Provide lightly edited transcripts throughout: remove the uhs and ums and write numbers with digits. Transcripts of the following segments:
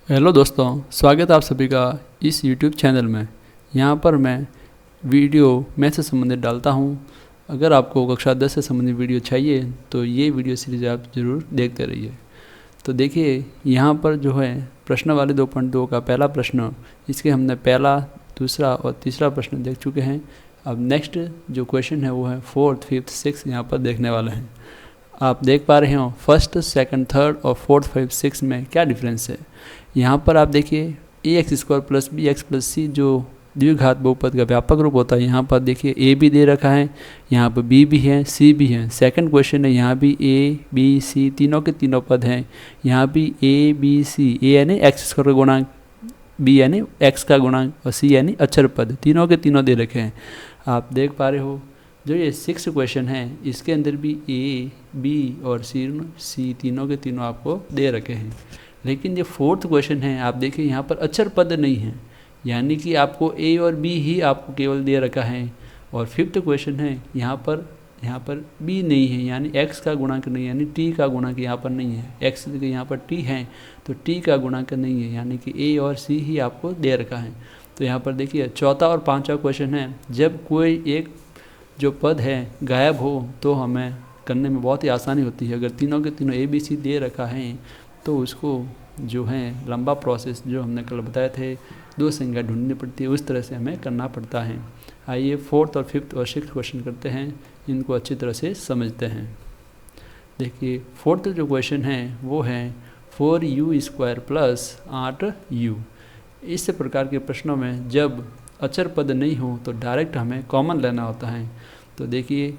Hello दोस्तों, स्वागत है आप सभी का इस YouTube चैनल में। यहाँ पर मैं वीडियो मैथ से संबंधित डालता हूँ। अगर आपको कक्षा 10 से संबंधित वीडियो चाहिए तो ये वीडियो सीरीज आप ज़रूर देखते रहिए। तो देखिए यहाँ पर जो है प्रश्न वाले 2.2 का पहला प्रश्न, इसके हमने पहला, दूसरा और तीसरा प्रश्न देख चुके हैं। अब नेक्स्ट जो क्वेश्चन है वो है 4th, 5th, 6th यहाँ पर देखने वाले हैं। आप देख पा रहे हो फर्स्ट, सेकंड, थर्ड और 4th, 5th, 6th में क्या डिफरेंस है। यहाँ पर आप देखिए ax² plus b x plus c जो द्विघात बहुपद का व्यापक रूप होता है, यहाँ पर देखिए a भी दे रखा है, यहाँ पर b भी है, c भी है। सेकंड क्वेश्चन है, यहाँ भी a b c तीनों के तीनों पद हैं। यहाँ भी a b c, a यानी x² का गुणांक, b यानी x का गुणांक और c यानी अक्षर पद, तीनों के तीनों दे रखे हैं। आप देख पा रहे हो जो ये 6th क्वेश्चन है इसके अंदर भी a b और c तीनों के तीनों आपको दे रखे हैं। लेकिन जो 4th क्वेश्चन है आप देखिए यहाँ पर अक्षर पद नहीं है, यानी कि आपको a और b ही आपको केवल दे रखा है। और 5th क्वेश्चन है यहाँ पर b नहीं है, यानी x का गुणांक नहीं, यानी t का गुणांक यहाँ पर नहीं है। x यहाँ पर t है तो t का गुणांक नहीं है, यानी कि a और c ही आपको दे रखा है। तो यहाँ पर देखिए चौथा और पांचवा क्वेश्चन है, जब कोई एक जो पद है गायब हो तो हमें करने में बहुत ही आसानी होती है। अगर तीनों के तीनों a b c दे रखा है तो उसको जो है लंबा प्रोसेस जो हमने कल बताए थे, दो संख्या ढूंढनी पड़ती है, उस तरह से हमें करना पड़ता है। आइए 4th और 5th और 6th क्वेश्चन करते हैं, इनको अच्छी तरह से समझते हैं। देखिए 4th जो क्वेश्चन है वो है 4u² प्लस 8u। इस प्रकार के प्रश्नों में जब अक्षर पद नहीं हो तो डायरेक्ट हमें कॉमन लेना होता है। तो देखिए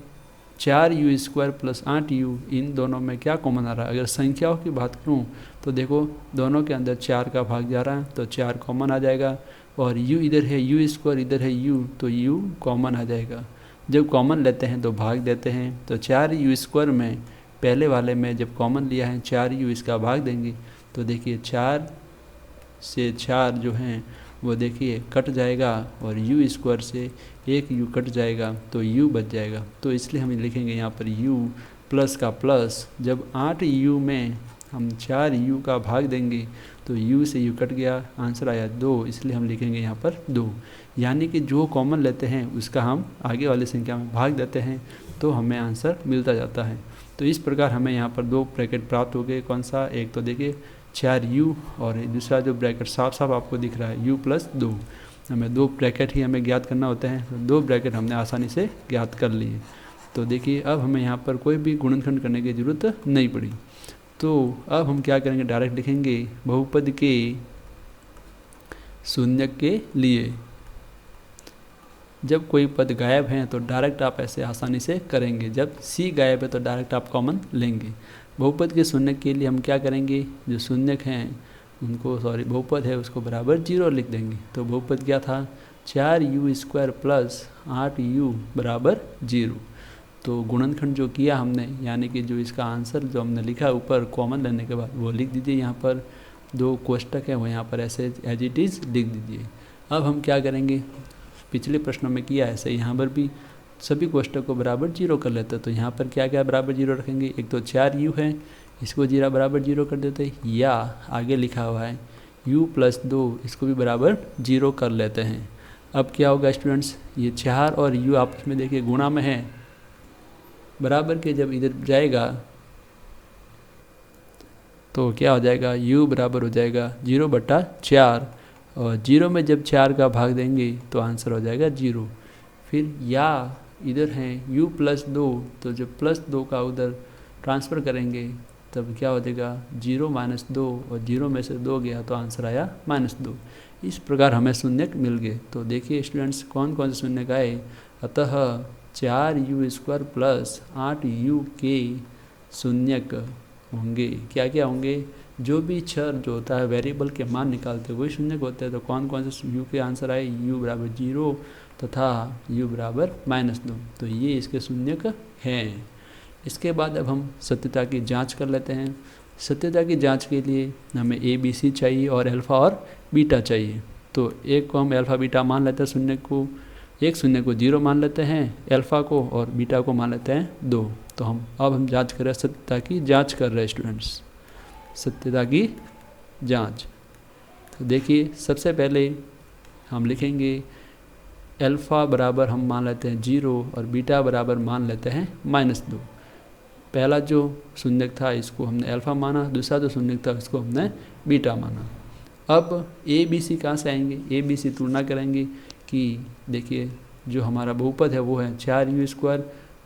4u² प्लस 8u, इन दोनों में क्या कॉमन आ रहा है। अगर संख्याओं की बात करूं तो देखो दोनों के अंदर 4 का भाग जा रहा है तो 4 कॉमन आ जाएगा, और u इधर है, u² इधर है u, तो u कॉमन आ जाएगा। जब कॉमन लेते हैं तो भाग देते हैं, तो 4u² में पहले वाले में जब कॉमन लिया है 4u, इसका भाग देंगे तो देखिए 4 से 4 जो हैं वो देखिए कट जाएगा, और u² से एक u कट जाएगा तो u बच जाएगा। तो इसलिए हम लिखेंगे यहाँ पर u प्लस का प्लस, जब 8u में हम 4u का भाग देंगे तो u से u कट गया, आंसर आया 2, इसलिए हम लिखेंगे यहाँ पर 2। यानी कि जो कॉमन लेते हैं उसका हम आगे वाली संख्या में भाग देते हैं तो हमें आंसर मिलता जाता है। तो इस प्रकार हमें यहाँ पर दो ब्रैकेट प्राप्त हो गए। कौन सा, एक तो देखिए 4u और दूसरा जो ब्रैकेट साफ साफ आपको दिख रहा है u प्लस 2। हमें दो ब्रैकेट ही हमें ज्ञात करना होते हैं, तो दो ब्रैकेट हमने आसानी से ज्ञात कर लिए। तो देखिए अब हमें यहाँ पर कोई भी गुणनखंड करने की ज़रूरत नहीं पड़ी। तो अब हम क्या करेंगे, डायरेक्ट लिखेंगे बहुपद के शून्यक के लिए। जब कोई पद गायब है तो डायरेक्ट आप ऐसे आसानी से करेंगे, जब c गायब है तो डायरेक्ट आप कॉमन लेंगे। बहुपद के शून्यक के लिए हम क्या करेंगे, जो शून्यक हैं उनको, बहुपद है उसको बराबर 0 लिख देंगे। तो बहुपद क्या था, 4u² प्लस 8u बराबर 0। तो गुणनखंड जो किया हमने, यानी कि जो इसका आंसर जो हमने लिखा ऊपर कॉमन लेने के बाद वो लिख दीजिए। यहाँ पर दो कोष्टक है वो यहाँ पर ऐसे एज इट इज़ लिख दीजिए। अब हम क्या करेंगे, पिछले प्रश्नों में किया ऐसे यहाँ पर भी सभी कोष्टक को बराबर 0 कर लेते हैं। तो यहाँ पर क्या क्या बराबर 0 रखेंगे, एक तो 4u है, इसको 0 बराबर 0 कर देते हैं, या आगे लिखा हुआ है u प्लस 2, इसको भी बराबर 0 कर लेते हैं। अब क्या होगा स्टूडेंट्स, ये 4 और u आपस में देखिए गुणा में है, बराबर के जब इधर जाएगा तो क्या हो जाएगा, u बराबर हो जाएगा 0/4, और 0 में जब 4 का भाग देंगे तो आंसर हो जाएगा 0। फिर या इधर है u प्लस 2, तो जब प्लस 2 का उधर ट्रांसफ़र करेंगे तब क्या हो जाएगा 0 - 2, और 0 में से 2 गया तो आंसर आया -2। इस प्रकार हमें शून्यक मिल गए। तो देखिए स्टूडेंट्स कौन कौन से शून्यक आए। अतः 4u² प्लस 8u के शून्यक होंगे। क्या क्या होंगे, जो भी चर जो होता है वेरिएबल के मान निकालते हैं वही शून्यक होते हैं। तो कौन कौन से u के आंसर आए, u बराबर 0 तथा u बराबर -2, तो ये इसके शून्यक हैं। इसके बाद अब हम सत्यता की जांच कर लेते हैं। सत्यता की जांच के लिए हमें a b c चाहिए और अल्फ़ा और बीटा चाहिए। तो एक को हम अल्फ़ा बीटा मान लेते हैं, शून्य को, एक शून्य को 0 मान लेते हैं अल्फ़ा को, और बीटा को मान लेते हैं 2। तो हम जांच कर रहे हैं, सत्यता की जांच कर रहे हैं स्टूडेंट्स, सत्यता की जांच। तो देखिए सबसे पहले हम लिखेंगे अल्फ़ा बराबर हम मान लेते हैं 0 और बीटा बराबर मान लेते हैं -2। पहला जो शून्यक था इसको हमने अल्फ़ा माना, दूसरा जो शून्यक था इसको हमने बीटा माना। अब ए बी सी कहाँ से आएंगे, ए बी सी तुलना करेंगे कि देखिए जो हमारा बहुपद है वो है 4u²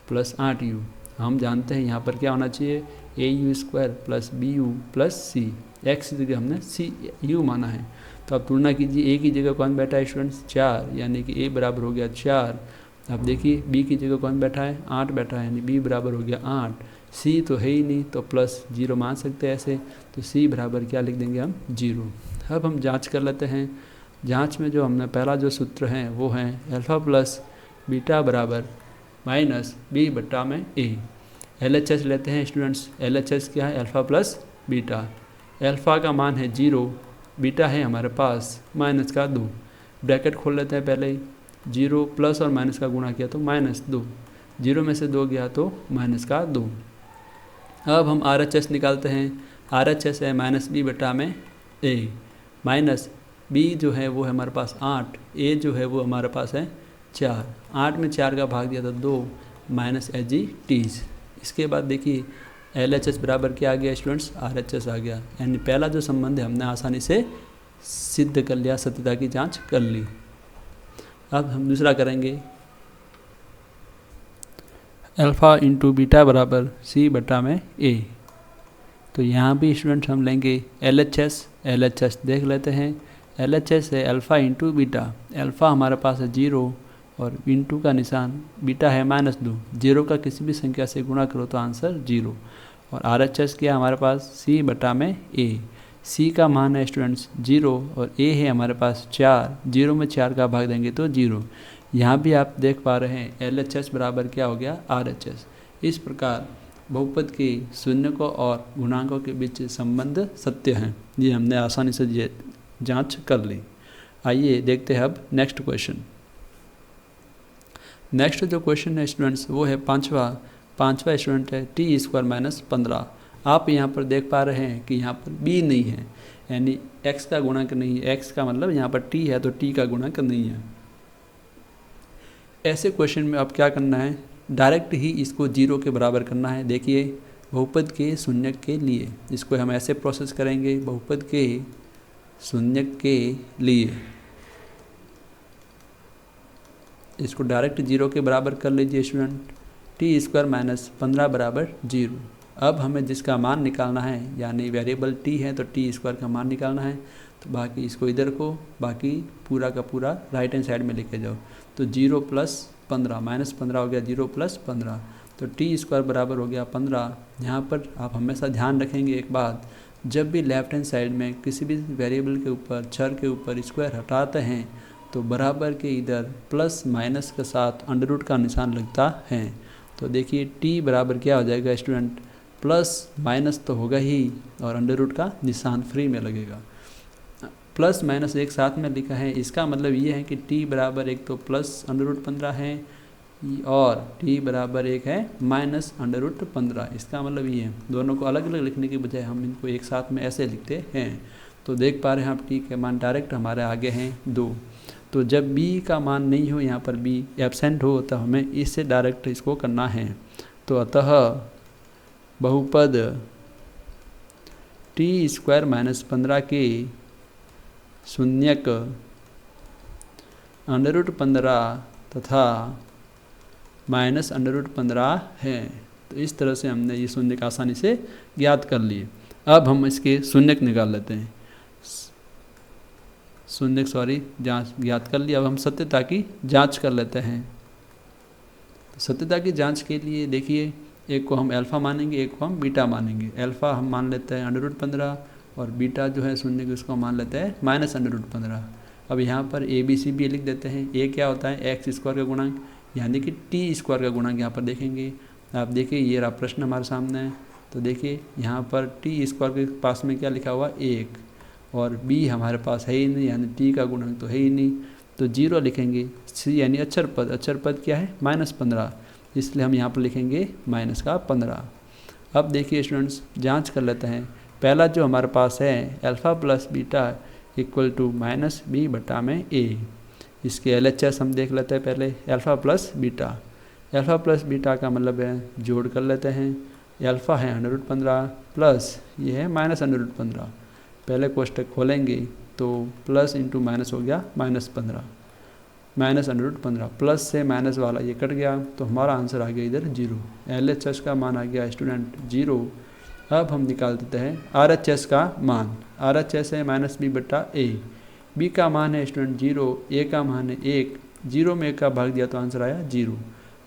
प्लस 8u। हम जानते हैं यहाँ पर क्या होना चाहिए, au² प्लस bu प्लस सी, एक्स की जगह हमने सी यू माना है। तो अब तुलना कीजिए, ए की जगह कौन बैठा है स्टूडेंट्स 4, यानी कि ए बराबर हो गया 4। अब देखिए बी की जगह कौन बैठा है 8 बैठा है, यानी बी बराबर हो गया 8। सी तो है ही नहीं तो प्लस 0 मान सकते हैं ऐसे, तो सी बराबर क्या लिख देंगे हम 0। अब हम जांच कर लेते हैं। जांच में जो हमने पहला जो सूत्र है वो है अल्फ़ा प्लस बीटा बराबर माइनस बी बट्टा में ए। LHS लेते हैं स्टूडेंट्स, LHS क्या है अल्फ़ा प्लस बीटा। अल्फ़ा का मान है 0, बीटा है हमारे पास माइनस का 2। ब्रैकेट खोल लेते हैं पहले, 0 प्लस और माइनस का गुणा किया तो -2, 0 में से 2 गया तो माइनस का 2। अब हम RHS निकालते हैं, RHS है -b बटा में a, माइनस b जो है वो है हमारे पास 8, a जो है वो हमारे पास है 4, 8 में 4 का भाग दिया तो 2 माइनस -8। इसके बाद देखिए LHS बराबर क्या आ गया स्टूडेंट्स, RHS आ गया, यानी पहला जो संबंध है हमने आसानी से सिद्ध कर लिया, सत्यता की जांच कर ली। अब हम दूसरा करेंगे, अल्फ़ा इंटू बीटा बराबर सी बटा में ए। तो यहाँ भी स्टूडेंट्स हम लेंगे LHS देख लेते हैं। LHS है अल्फ़ा इंटू बीटा, अल्फ़ा हमारे पास है 0 और इंटू का निशान, बीटा है -2, 0 का किसी भी संख्या से गुणा करो तो आंसर 0। और RHS क्या है हमारे पास सी बटा में ए, सी का मान है स्टूडेंट्स 0 और ए है हमारे पास 4, 0 में 4 का भाग देंगे तो 0। यहाँ भी आप देख पा रहे हैं LHS बराबर क्या हो गया RHS। इस प्रकार बहुपद के शून्यकों और गुणांकों के बीच संबंध सत्य हैं, ये हमने आसानी से जांच कर ली। आइए देखते हैं अब नेक्स्ट क्वेश्चन। नेक्स्ट जो क्वेश्चन है स्टूडेंट्स वो है पाँचवा स्टूडेंट है t² - 15। आप यहाँ पर देख पा रहे हैं कि यहाँ पर b नहीं है, यानी x का गुणक नहीं है, x का मतलब यहाँ पर t है तो t का गुणक नहीं है। ऐसे क्वेश्चन में अब क्या करना है, डायरेक्ट ही इसको 0 के बराबर करना है। देखिए बहुपद के शून्यक के लिए इसको हम ऐसे प्रोसेस करेंगे, बहुपद के शून्यक के लिए इसको डायरेक्ट 0 के बराबर कर लीजिए स्टूडेंट, t² - 15 बराबर 0। अब हमें जिसका मान निकालना है, यानी वेरिएबल t है तो t² का मान निकालना है, तो बाकी इसको इधर को, बाकी पूरा का पूरा राइट हैंड साइड में लेके जाओ। तो 0 + 15 -15 हो गया 0 + 15, तो t² बराबर हो गया 15। यहाँ पर आप हमेशा ध्यान रखेंगे एक बात, जब भी लेफ्ट हैंड साइड में किसी भी वेरिएबल के ऊपर, चर के ऊपर स्क्वायर हटाते हैं तो बराबर के इधर प्लस माइनस के साथ अंडर का निशान लगता है। तो देखिए t बराबर क्या हो जाएगा स्टूडेंट, प्लस माइनस तो होगा ही और अंडर का निशान फ्री में लगेगा। प्लस माइनस एक साथ में लिखा है, इसका मतलब ये है कि t बराबर एक तो प्लस √15 है और t बराबर एक है माइनस √15। इसका मतलब ये है, दोनों को अलग अलग लिखने के बजाय हम इनको एक साथ में ऐसे लिखते हैं। तो देख पा रहे हैं आप t के मान डायरेक्ट हमारे आगे हैं 2। तो जब b का मान नहीं हो, यहाँ पर b एब्सेंट हो, तो हमें इससे डायरेक्ट इसको करना है। तो अतः बहुपद t² - 15 के शून्यक √15 तथा माइनस √15 है। तो इस तरह से हमने ये शून्यक आसानी से ज्ञात कर लिए। अब हम इसके शून्यक निकाल लेते हैं, जांच ज्ञात कर लिया। अब हम सत्यता की जांच कर लेते हैं। तो सत्यता की जांच के लिए देखिए, एक को हम अल्फ़ा मानेंगे, एक को हम बीटा मानेंगे। अल्फ़ा हम मान लेते हैं √15 और बीटा जो है शून्यक उसको मान लेते हैं -√15। अब यहाँ पर ABCB लिख देते हैं। a क्या होता है x² का गुणांक, यानी कि t² का गुणांक यहाँ पर देखेंगे। आप देखिए ये रहा प्रश्न हमारे सामने है। तो देखिए यहाँ पर t² के पास में क्या लिखा हुआ 1 और b हमारे पास है ही नहीं, यानी t का गुणांक तो है ही नहीं, तो 0 लिखेंगे। c यानी अक्षर पद क्या है -15, इसलिए हम यहाँ पर लिखेंगे -15। अब देखिए स्टूडेंट्स जांच कर लेते हैं। पहला जो हमारे पास है alpha plus beta, equal to minus B बटा में ए। इसके LHS हम देख लेते हैं पहले, alpha plus beta. Alpha plus beta का मतलब है जोड़ कर लेते हैं, अल्फ़ा है √15 प्लस ये है -√15। पहले कोष्टक खोलेंगे तो प्लस इंटू माइनस हो गया -15, -√15 प्लस से माइनस वाला ये कट गया तो हमारा आंसर आ गया इधर 0। LHS का मान आ गया स्टूडेंट 0। अब हम निकाल देते हैं RHS का मान। RHS है -b बटा ए। b का मान है स्टूडेंट 0, a का मान है 1, 0 में 1 का भाग दिया तो आंसर आया 0।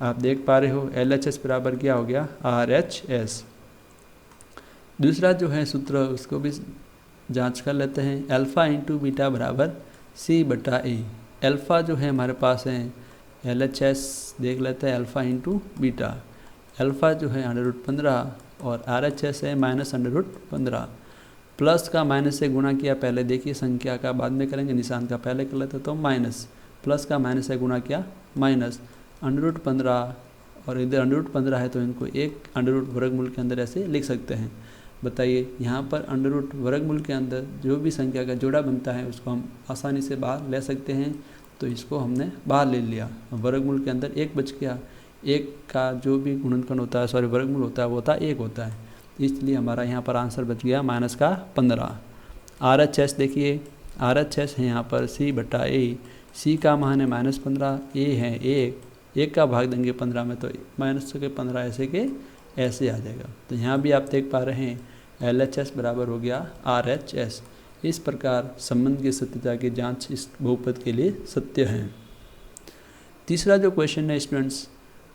आप देख पा रहे हो LHS बराबर क्या हो गया RHS। दूसरा जो है सूत्र उसको भी जांच कर लेते हैं, अल्फ़ा इंटू बीटा बराबर c बटा ए। अल्फ़ा जो है हमारे पास है LHS देख लेते हैं, अल्फ़ा इंटू बीटा। अल्फ़ा जो है √15 और RHS है -√15। प्लस का माइनस से गुणा किया, पहले देखिए संख्या का बाद में करेंगे, निशान का पहले कर लेते तो माइनस, प्लस का माइनस से गुणा किया माइनस √15 और इधर √15 है तो इनको एक अंडर वर्गमूल के अंदर ऐसे लिख सकते हैं। बताइए यहाँ पर अंडर वर्गमूल के अंदर जो भी संख्या का जोड़ा बनता है उसको हम आसानी से बाहर ले सकते हैं, तो इसको हमने बाहर ले लिया। वर्गमूल के अंदर एक बच गया, एक का जो भी गुणनखंड होता है वर्गमूल होता है वो होता है 1 होता है, इसलिए हमारा यहाँ पर आंसर बच गया -15। RHS देखिए, RHS है यहाँ पर c बटा ए। c का मान है -15, a है 1 का भाग देंगे 15 में तो -15 ऐसे के ऐसे आ जाएगा। तो यहाँ भी आप देख पा रहे हैं LHS बराबर हो गया RHS। इस प्रकार संबंध की सत्यता की जांच इस बहुपद के लिए सत्य है। तीसरा जो क्वेश्चन है स्टूडेंट्स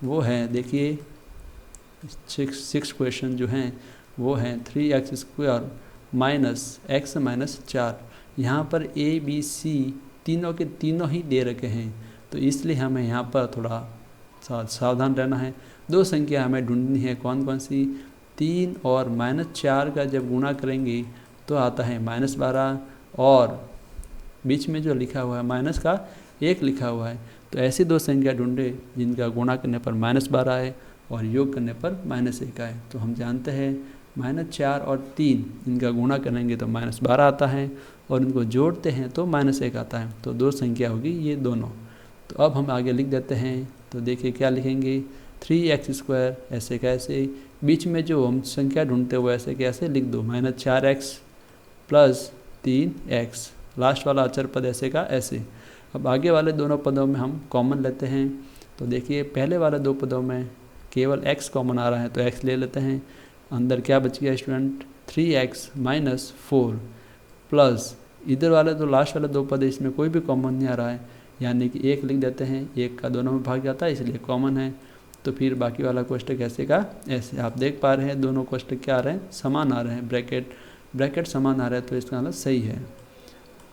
वो है, देखिए 6 क्वेश्चन जो हैं वो हैं 3x² - x - 4। यहाँ पर A B C तीनों के तीनों ही दे रखे हैं, तो इसलिए हमें यहाँ पर थोड़ा सावधान रहना है। दो संख्या हमें ढूंढनी है, कौन कौन सी? 3 और -4 का जब गुणा करेंगे तो आता है -12 और बीच में जो लिखा हुआ है माइनस का 1 लिखा हुआ है। तो ऐसी दो संख्या ढूंढे जिनका गुणा करने पर -12 है और योग करने पर -1 है। तो हम जानते हैं -4 और 3 इनका गुणा करेंगे तो -12 आता है और इनको जोड़ते हैं तो -1 आता है। तो दो संख्या होगी ये दोनों। तो अब हम आगे लिख देते हैं, तो देखिए क्या लिखेंगे, 3x² ऐसे कैसे, बीच में जो हम संख्या ढूंढते हुए ऐसे कैसे लिख दो, -4x + 3x, लास्ट वाला अचर पद ऐसे का ऐसे। अब आगे वाले दोनों पदों में हम कॉमन लेते हैं, तो देखिए पहले वाले दो पदों में केवल x कॉमन आ रहा है तो x ले लेते हैं। अंदर क्या बच गया स्टूडेंट, 3x - 4 प्लस इधर वाले तो लास्ट वाले दो पद इसमें कोई भी कॉमन नहीं आ रहा है, यानी कि 1 लिख देते हैं, 1 का दोनों में भाग जाता है इसलिए कॉमन है। तो फिर बाकी वाला कोष्टक ऐसे का ऐसे। आप देख पा रहे हैं दोनों कोष्टक क्या आ रहे हैं, समान आ रहे हैं, ब्रैकेट समान आ रहा है, तो इसका मतलब सही है।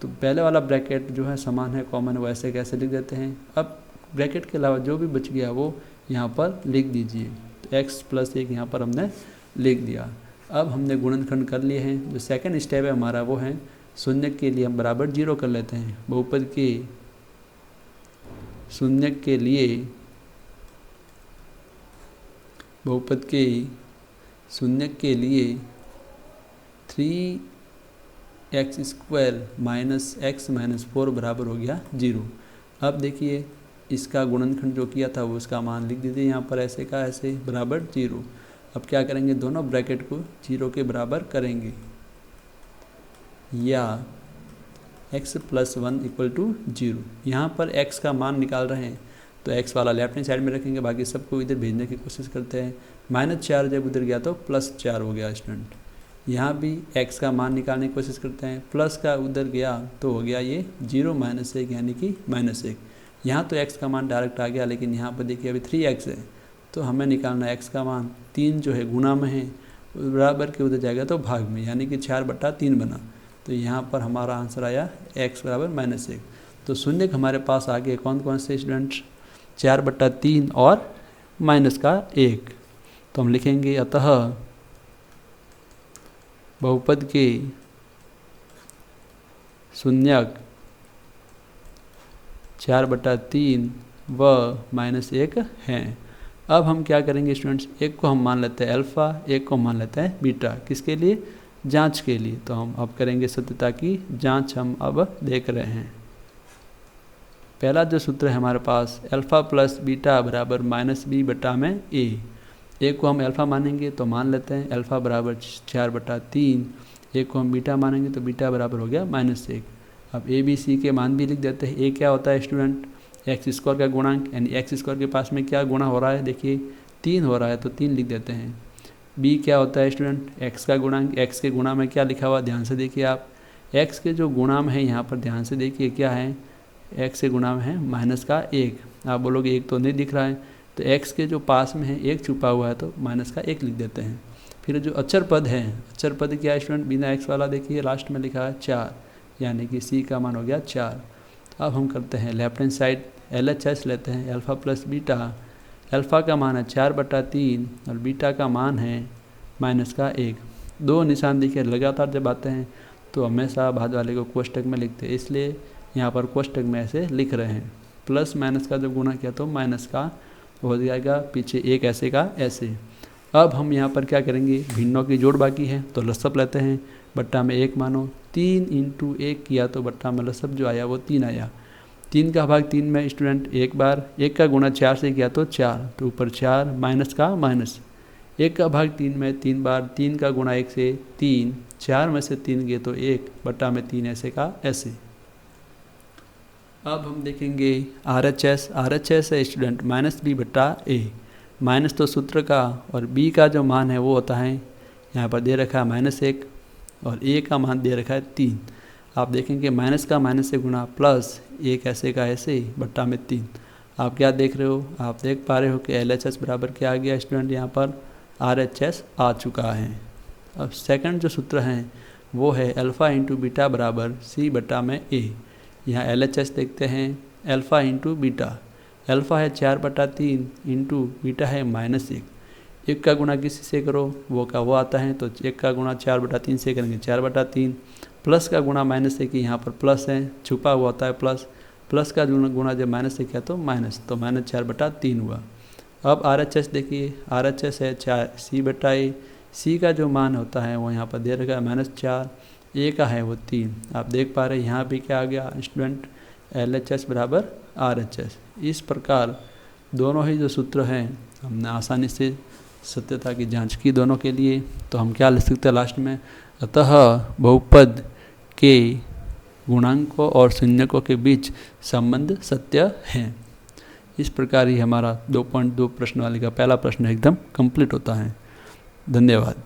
तो पहले वाला ब्रैकेट जो है समान है, कॉमन है, वो ऐसे कैसे लिख देते हैं। अब ब्रैकेट के अलावा जो भी बच गया वो यहाँ पर लिख दीजिए। तो x + 1 यहाँ पर हमने लिख दिया। अब हमने गुणनखंड कर लिए हैं। जो सेकंड स्टेप है हमारा वो है शून्य के लिए हम बराबर 0 कर लेते हैं। बहुपद के शून्य के लिए बहुपद के शून्य के लिए 3x² - x - 4 बराबर हो गया 0। अब देखिए इसका गुणनखंड जो किया था वो उसका मान लिख दीजिए यहाँ पर ऐसे का ऐसे बराबर 0। अब क्या करेंगे, दोनों ब्रैकेट को 0 के बराबर करेंगे या x + 1 = 0। यहाँ पर x का मान निकाल रहे हैं तो x वाला लेफ्ट हैंड साइड में रखेंगे, बाकी सबको इधर भेजने की कोशिश करते हैं। -4 जब उधर गया तो +4 हो गया स्टूडेंट। यहाँ भी x का मान निकालने की कोशिश करते हैं, प्लस का उधर गया तो हो गया ये 0 - 1 यानी कि -1। यहाँ तो x का मान डायरेक्ट आ गया, लेकिन यहाँ पर देखिए अभी 3x है तो हमें निकालना है x का मान। 3 जो है गुणा में है, बराबर के उधर जाएगा तो भाग में, यानी कि 4/3 बना। तो यहाँ पर हमारा आंसर आया x = -1। तो शून्य हमारे पास आ गए कौन कौन से स्टूडेंट्स, 4/3 और -1। तो हम लिखेंगे अतः बहुपद के शून्यक 4/3 व -1 हैं। अब हम क्या करेंगे स्टूडेंट्स, एक को हम मान लेते हैं अल्फ़ा, एक को मान लेते हैं बीटा। किसके लिए, जांच के लिए। तो हम अब करेंगे सत्यता की जांच, हम अब देख रहे हैं। पहला जो सूत्र है हमारे पास, अल्फ़ा प्लस बीटा बराबर माइनस बी बटा में ए को हम अल्फ़ा मानेंगे तो मान लेते हैं अल्फ़ा बराबर 4/3, ए को हम बीटा मानेंगे तो बीटा बराबर हो गया -1। अब ए बी सी के मान भी लिख देते हैं। ए क्या होता है स्टूडेंट, एक्स स्क्वायर का गुणांक, यानी एक्स स्क्वायर के पास में क्या गुणा हो रहा है, देखिए 3 हो रहा है तो 3 लिख देते हैं। बी क्या होता है स्टूडेंट, एक्स का गुणांक, एक्स के गुणा में क्या लिखा हुआ ध्यान से देखिए आप, एक्स के जो गुणा में है यहाँ पर ध्यान से देखिए क्या है, एक्स के गुणा में है -1। आप बोलोगे 1 तो नहीं दिख रहा है, तो एक्स के जो पास में है 1 छुपा हुआ है तो -1 लिख देते हैं। फिर जो अचर पद है, अचर पद क्या है स्टूडेंट, बिना एक्स वाला, देखिए लास्ट में लिखा है 4, यानी कि सी का मान हो गया 4। अब हम करते हैं लेफ्ट हैंड साइड LHS लेते हैं, अल्फ़ा प्लस बीटा, अल्फ़ा का मान है 4/3 और बीटा का मान है -1। दो निशान देखिए लगातार जब आते हैं तो हमेशा बाद वाले को कोष्टक में लिखते हैं, इसलिए यहाँ पर कोष्टक में ऐसे लिख रहे हैं। प्लस माइनस का जब गुणा किया तो माइनस का हो जाएगा, पीछे एक ऐसे का ऐसे। अब हम यहाँ पर क्या करेंगे, भिन्नों की जोड़ बाकी है तो लसप लेते हैं, बट्टा में 1 मानो, 3 × 1 किया तो बट्टा में लसप जो आया वो 3 आया। 3 का भाग 3 में स्टूडेंट एक बार, 1 का गुणा 4 से किया तो 4, तो ऊपर 4 माइनस का माइनस, 1 का भाग 3 में 3 बार, 3 का गुणा 1 से 3, 4 में से 3 गए तो 1, बट्टा में 3 ऐसे का ऐसे। अब हम देखेंगे RHS है स्टूडेंट -b/a, माइनस तो सूत्र का और b का जो मान है वो होता है, यहाँ पर दे रखा है -1 और a का मान दे रखा है 3। आप देखेंगे माइनस का माइनस से गुणा प्लस 1 ऐसे का ऐसे बट्टा में 3। आप क्या देख रहे हो, आप देख पा रहे हो कि LHS बराबर क्या आ गया स्टूडेंट, यहाँ पर RHS आ चुका है। अब सेकंड जो सूत्र हैं वो है अल्फ़ा × बीटा बराबर c/a। यहाँ LHS देखते हैं, अल्फ़ा × बीटा, अल्फ़ा है 4/3 इंटू बीटा है -1। 1 का गुणा किसी से करो वो का वो आता है, तो 1 का गुणा 4/3 से करेंगे 4/3, प्लस का गुणा -1 यहाँ पर प्लस है, छुपा हुआ होता है प्लस का गुणा जब माइनस से किया तो माइनस, तो -4/3 हुआ। अब RHS देखिए, RHS है 4c/a, c का जो मान होता है वो यहाँ पर दे रखा है -4, a का है वो 3। आप देख पा रहे हैं यहाँ भी क्या आ गया स्टूडेंट, LHS बराबर RHS। इस प्रकार दोनों ही जो सूत्र हैं हमने आसानी से सत्यता की जांच की दोनों के लिए। तो हम क्या लिख सकते हैं लास्ट में, अतः बहुपद के गुणांकों और शून्यकों के बीच संबंध सत्य है। इस प्रकार ही हमारा 2.2 प्रश्न वाले का पहला प्रश्न एकदम कंप्लीट होता है। धन्यवाद।